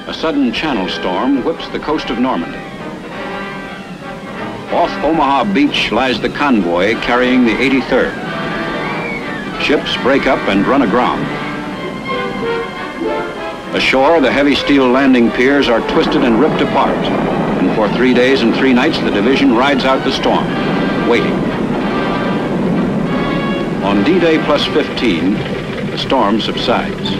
A sudden channel storm whips the coast of Normandy. Off Omaha Beach lies the convoy carrying the 83rd. Ships break up and run aground. Ashore, the heavy steel landing piers are twisted and ripped apart. And for 3 days and 3 nights, the division rides out the storm, waiting. On D-Day plus 15, the storm subsides.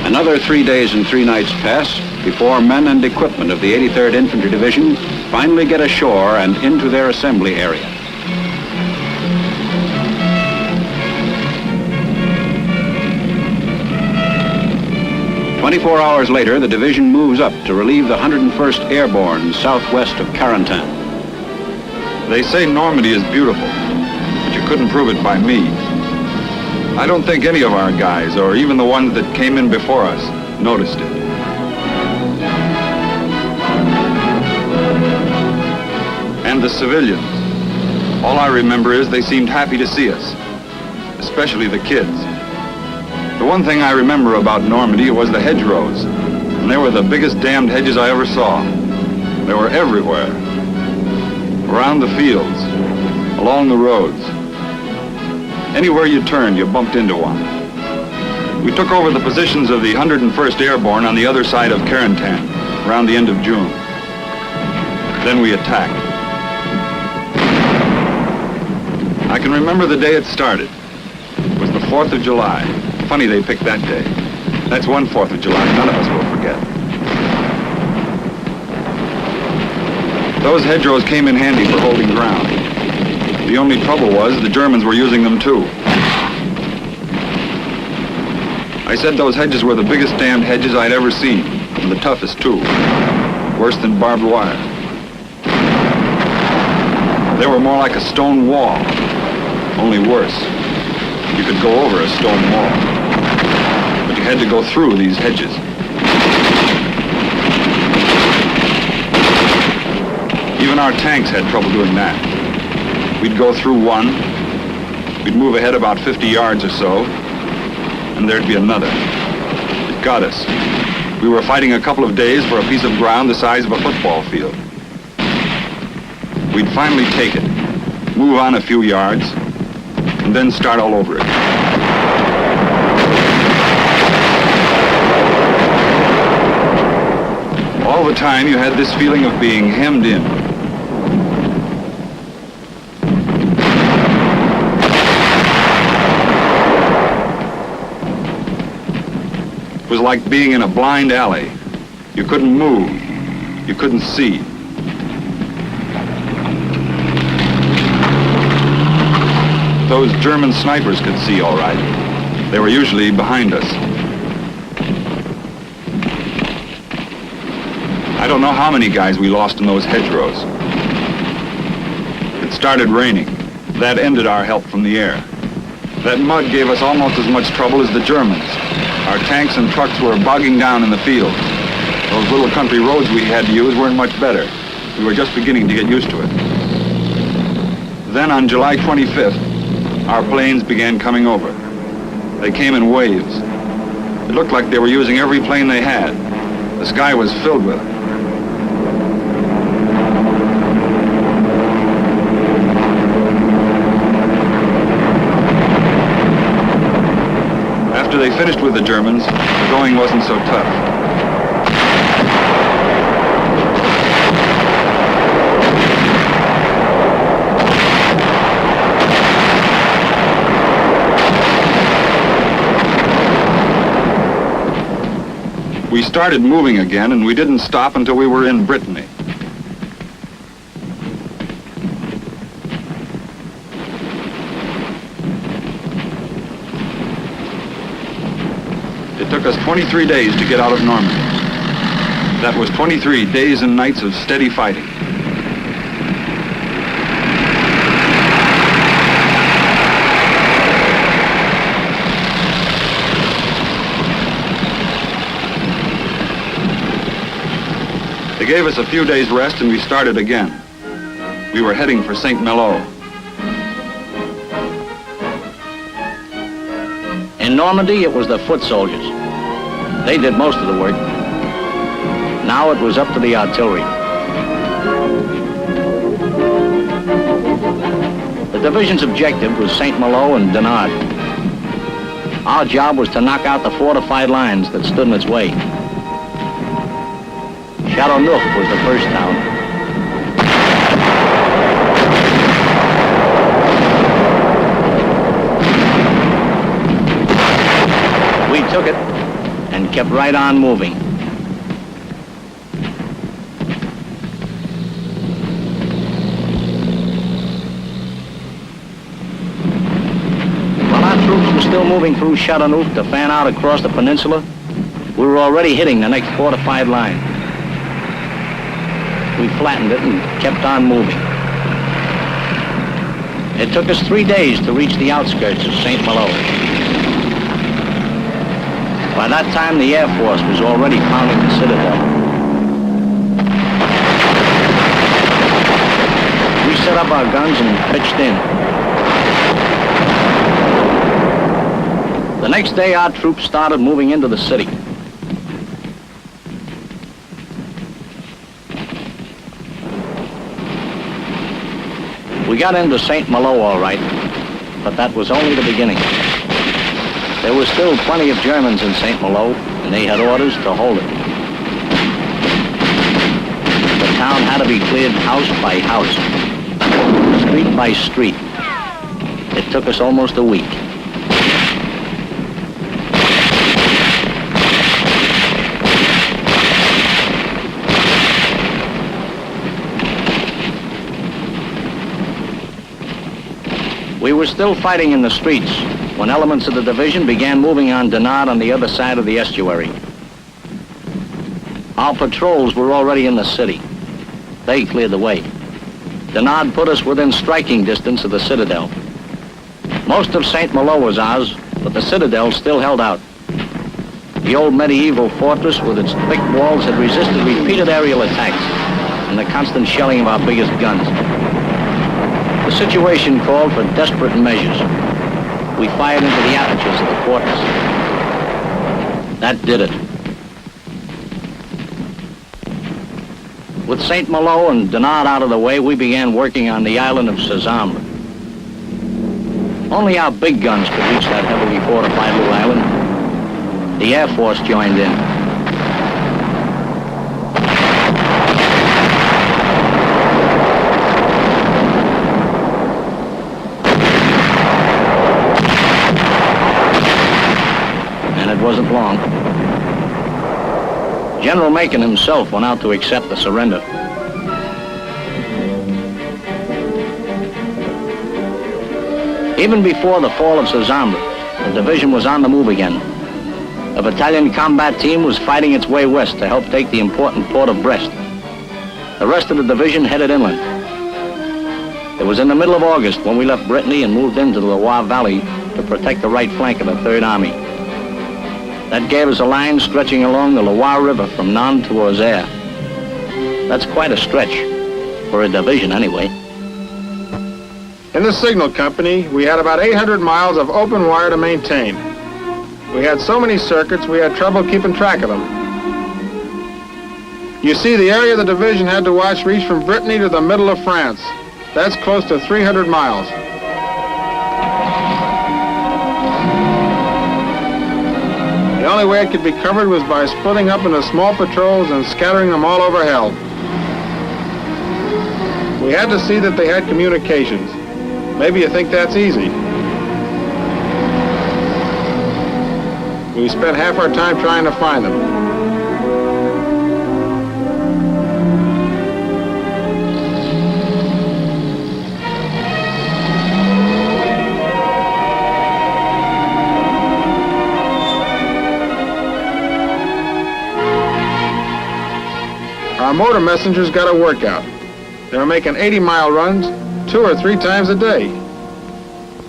Another 3 days and 3 nights pass before men and equipment of the 83rd Infantry Division finally get ashore and into their assembly area. "24 hours later, the division moves up to relieve the 101st Airborne southwest of Carentan. They say Normandy is beautiful, but you couldn't prove it by me. I don't think any of our guys, or even the ones that came in before us, noticed it. And the civilians. All I remember is they seemed happy to see us, especially the kids. The one thing I remember about Normandy was the hedgerows, and they were the biggest damned hedges I ever saw. They were everywhere. Around the fields, along the roads. Anywhere you turned, you bumped into one. We took over the positions of the 101st Airborne on the other side of Carentan, around the end of June. Then we attacked. I can remember the day it started. It was the 4th of July. Funny they picked that day. That's one 4th of July none of us will forget. Those hedgerows came in handy for holding ground. The only trouble was the Germans were using them too. I said those hedges were the biggest damned hedges I'd ever seen, and the toughest too. Worse than barbed wire. They were more like a stone wall, only worse. You could go over a stone wall, but you had to go through these hedges. Even our tanks had trouble doing that. We'd go through one, we'd move ahead about 50 yards or so, and there'd be another. It got us. We were fighting a couple of days for a piece of ground the size of a football field. We'd finally take it, move on a few yards, and then start all over again. All the time you had this feeling of being hemmed in. It was like being in a blind alley. You couldn't move. You couldn't see. Those German snipers could see all right. They were usually behind us. I don't know how many guys we lost in those hedgerows. It started raining. That ended our help from the air. That mud gave us almost as much trouble as the Germans. Our tanks and trucks were bogging down in the fields. Those little country roads we had to use weren't much better. We were just beginning to get used to it. Then on July 25th, our planes began coming over. They came in waves. It looked like they were using every plane they had. The sky was filled with them. After they finished with the Germans, the going wasn't so tough. We started moving again, and we didn't stop until we were in Brittany. It took us 23 days to get out of Normandy. That was 23 days and nights of steady fighting. gave us a few days' rest and we started again. We were heading for St. Malo. In Normandy, it was the foot soldiers. They did most of the work. Now it was up to the artillery. The division's objective was St. Malo and Dinard. Our job was to knock out the fortified lines that stood in its way. Chateauneuf was the first town. We took it and kept right on moving. While our troops were still moving through Chateauneuf to fan out across the peninsula, we were already hitting the next fortified line. We flattened it and kept on moving. It took us 3 days to reach the outskirts of St. Malo. By that time, the Air Force was already pounding the citadel. We set up our guns and pitched in. The next day, our troops started moving into the city. We got into St. Malo all right, but that was only the beginning. There was still plenty of Germans in St. Malo, and they had orders to hold it. The town had to be cleared house by house, street by street. It took us almost a week. We were still fighting in the streets when elements of the division began moving on Dinard on the other side of the estuary. Our patrols were already in the city. They cleared the way. Dinard put us within striking distance of the citadel. Most of St. Malo was ours, but the citadel still held out. The old medieval fortress with its thick walls had resisted repeated aerial attacks and the constant shelling of our biggest guns. The situation called for desperate measures. We fired into the apertures of the fortress. That did it. With St. Malo and Dinard out of the way, we began working on the island of Sezambre. Only our big guns could reach that heavily fortified little island. The Air Force joined in. It wasn't long. General Macon himself went out to accept the surrender. Even before the fall of Sezambre, the division was on the move again. A battalion combat team was fighting its way west to help take the important port of Brest. The rest of the division headed inland. It was in the middle of August when we left Brittany and moved into the Loire Valley to protect the right flank of the Third Army. That gave us a line stretching along the Loire River from Nantes to Auxerre. That's quite a stretch, for a division anyway. In the signal company, we had about 800 miles of open wire to maintain. We had so many circuits, we had trouble keeping track of them. You see, the area the division had to watch reached from Brittany to the middle of France. That's close to 300 miles. The only way it could be covered was by splitting up into small patrols and scattering them all over hell. We had to see that they had communications. Maybe you think that's easy. We spent half our time trying to find them. Our motor messengers got a workout. They were making 80-mile runs 2 or 3 times a day.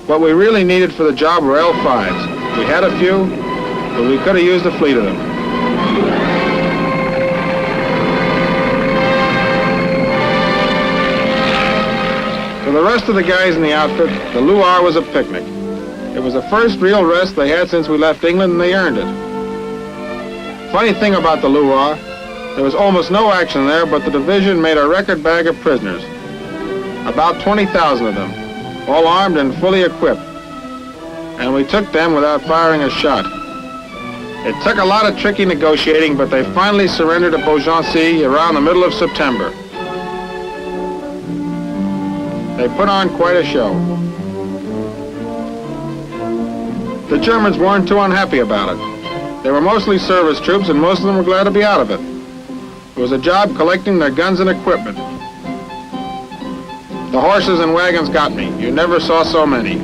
What we really needed for the job were L5s. We had a few, but we could have used a fleet of them. For the rest of the guys in the outfit, the luau was a picnic. It was the first real rest they had since we left England, and they earned it. Funny thing about the luau, there was almost no action there, but the division made a record bag of prisoners. About 20,000 of them, all armed and fully equipped. And we took them without firing a shot. It took a lot of tricky negotiating, but they finally surrendered at Beaugency around the middle of September. They put on quite a show. The Germans weren't too unhappy about it. They were mostly service troops, and most of them were glad to be out of it. It was a job collecting their guns and equipment. The horses and wagons got me. You never saw so many.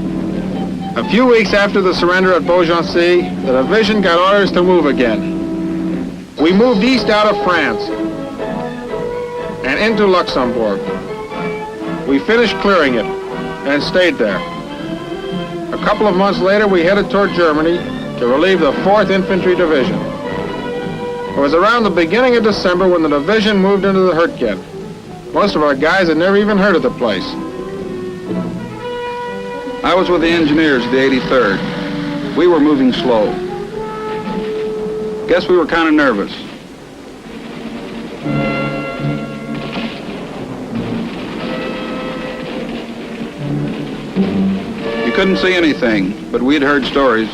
A few weeks after the surrender at Beaugency, the division got orders to move again. We moved east out of France and into Luxembourg. We finished clearing it and stayed there. A couple of months later, we headed toward Germany to relieve the 4th Infantry Division. It was around the beginning of December when the division moved into the Hurtgen. Most of our guys had never even heard of the place. I was with the engineers of the 83rd. We were moving slow. Guess we were kind of nervous. You couldn't see anything, but we'd heard stories.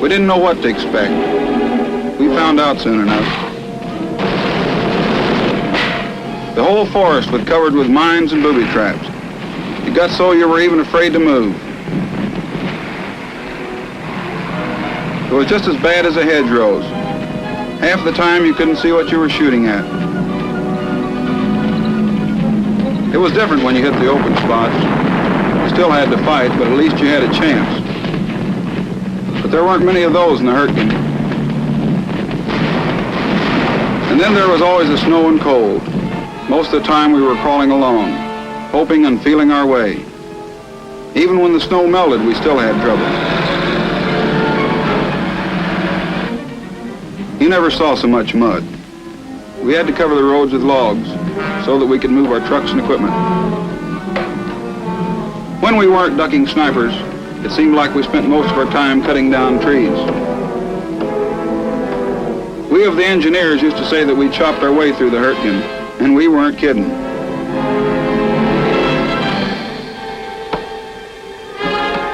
We didn't know what to expect. We found out soon enough. The whole forest was covered with mines and booby traps. It got so you were even afraid to move. It was just as bad as the hedgerows. Half the time you couldn't see what you were shooting at. It was different when you hit the open spots. You still had to fight, but at least you had a chance. But there weren't many of those in the Hurtgen. And then there was always the snow and cold. Most of the time we were crawling along, hoping and feeling our way. Even when the snow melted, we still had trouble. You never saw so much mud. We had to cover the roads with logs so that we could move our trucks and equipment. When we weren't ducking snipers, it seemed like we spent most of our time cutting down trees. We of the engineers used to say that we chopped our way through the Hurtgen, and we weren't kidding.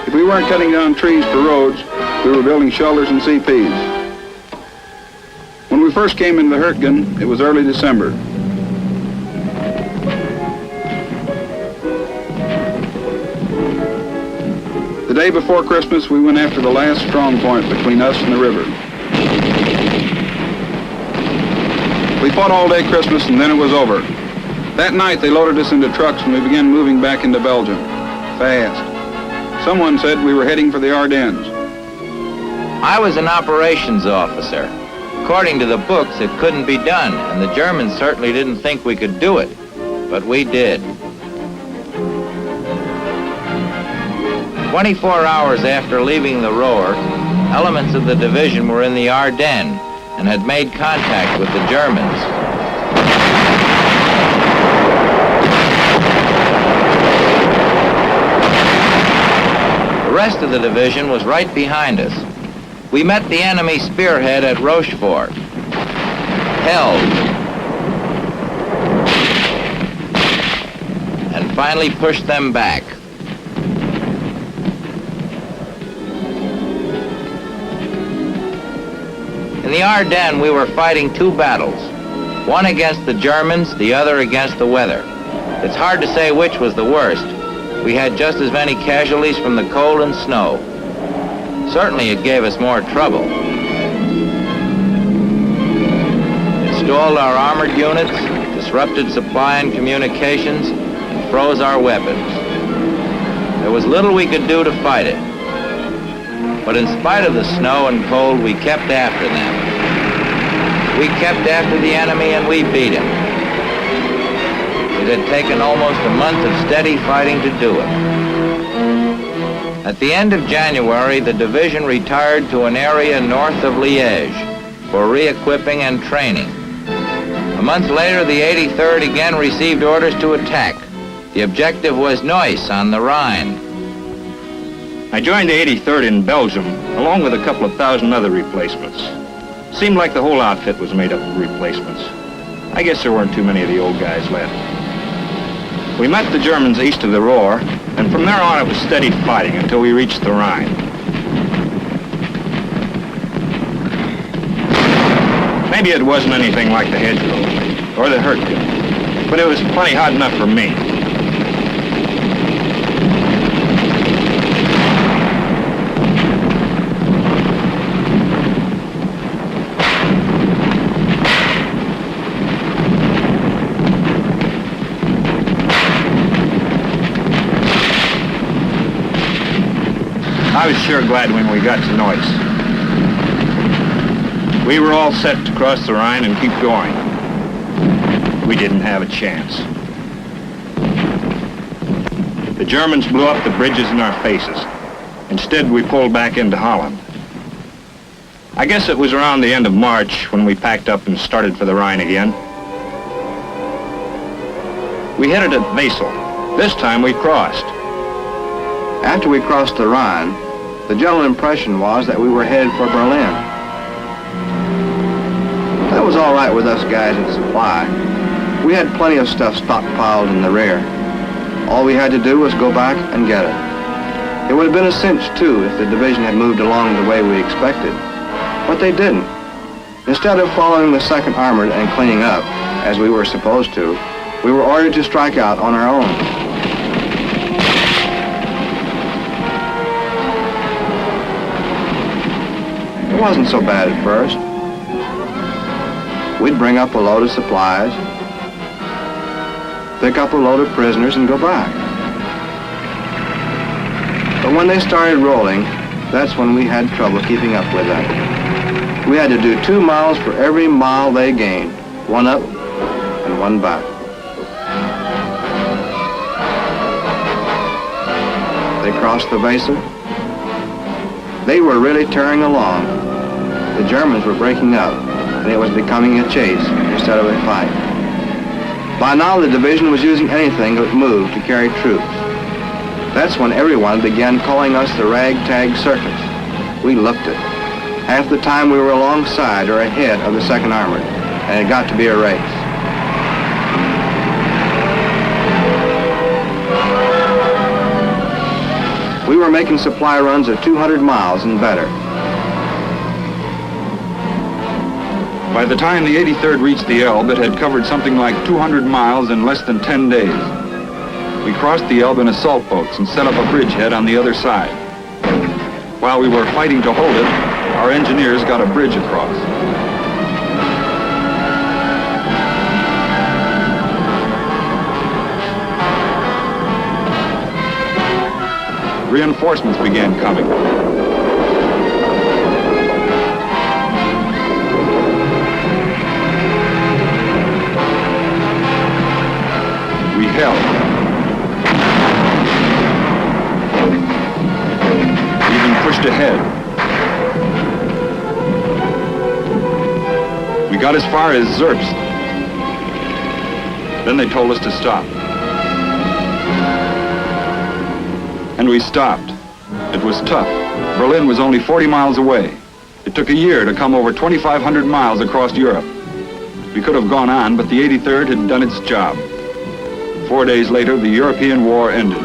If we weren't cutting down trees for roads, we were building shelters and CPs. When we first came into the Hurtgen, it was early December. The day before Christmas, we went after the last strong point between us and the river. We fought all day Christmas, and then it was over. That night, they loaded us into trucks, and we began moving back into Belgium. Fast. Someone said we were heading for the Ardennes. I was an operations officer. According to the books, it couldn't be done, and the Germans certainly didn't think we could do it. But we did. 24 hours after leaving the Roer, elements of the division were in the Ardennes and had made contact with the Germans. The rest of the division was right behind us. We met the enemy spearhead at Rochefort, held, and finally pushed them back. In the Ardennes, we were fighting two battles, one against the Germans, the other against the weather. It's hard to say which was the worst. We had just as many casualties from the cold and snow. Certainly it gave us more trouble. It stalled our armored units, disrupted supply and communications, and froze our weapons. There was little we could do to fight it. But in spite of the snow and cold, we kept after them. We kept after the enemy and we beat him. It had taken almost a month of steady fighting to do it. At the end of January, the division retired to an area north of Liège for re-equipping and training. A month later, the 83rd again received orders to attack. The objective was Neuss on the Rhine. I joined the 83rd in Belgium, along with a couple of thousand other replacements. Seemed like the whole outfit was made up of replacements. I guess there weren't too many of the old guys left. We met the Germans east of the Ruhr, and from there on it was steady fighting until we reached the Rhine. Maybe it wasn't anything like the hedgerows or the Hurtgen, but it was plenty hot enough for me. I was sure glad when we got to Neuss. We were all set to cross the Rhine and keep going. We didn't have a chance. The Germans blew up the bridges in our faces. Instead, we pulled back into Holland. I guess it was around the end of March when we packed up and started for the Rhine again. We headed at Wesel. This time we crossed. After we crossed the Rhine, the general impression was that we were headed for Berlin. That was all right with us guys in supply. We had plenty of stuff stockpiled in the rear. All we had to do was go back and get it. It would have been a cinch, too, if the division had moved along the way we expected. But they didn't. Instead of following the 2nd Armored and cleaning up, as we were supposed to, we were ordered to strike out on our own. It wasn't so bad at first. We'd bring up a load of supplies, pick up a load of prisoners, and go back. But when they started rolling, that's when we had trouble keeping up with them. We had to do 2 miles for every mile they gained, one up and one back. They crossed the Weser. They were really tearing along. The Germans were breaking up, and it was becoming a chase instead of a fight. By now, the division was using anything that moved to carry troops. That's when everyone began calling us the ragtag circus. We looked it. Half the time we were alongside or ahead of the 2nd Armored, and it got to be a race. We were making supply runs of 200 miles and better. By the time the 83rd reached the Elbe, it had covered something like 200 miles in less than 10 days. We crossed the Elbe in assault boats and set up a bridgehead on the other side. While we were fighting to hold it, our engineers got a bridge across. Reinforcements began coming. We held. We even pushed ahead. We got as far as Zerbst. Then they told us to stop. And we stopped. It was tough. Berlin was only 40 miles away. It took a year to come over 2,500 miles across Europe. We could have gone on, but the 83rd had done its job. 4 days later, the European war ended.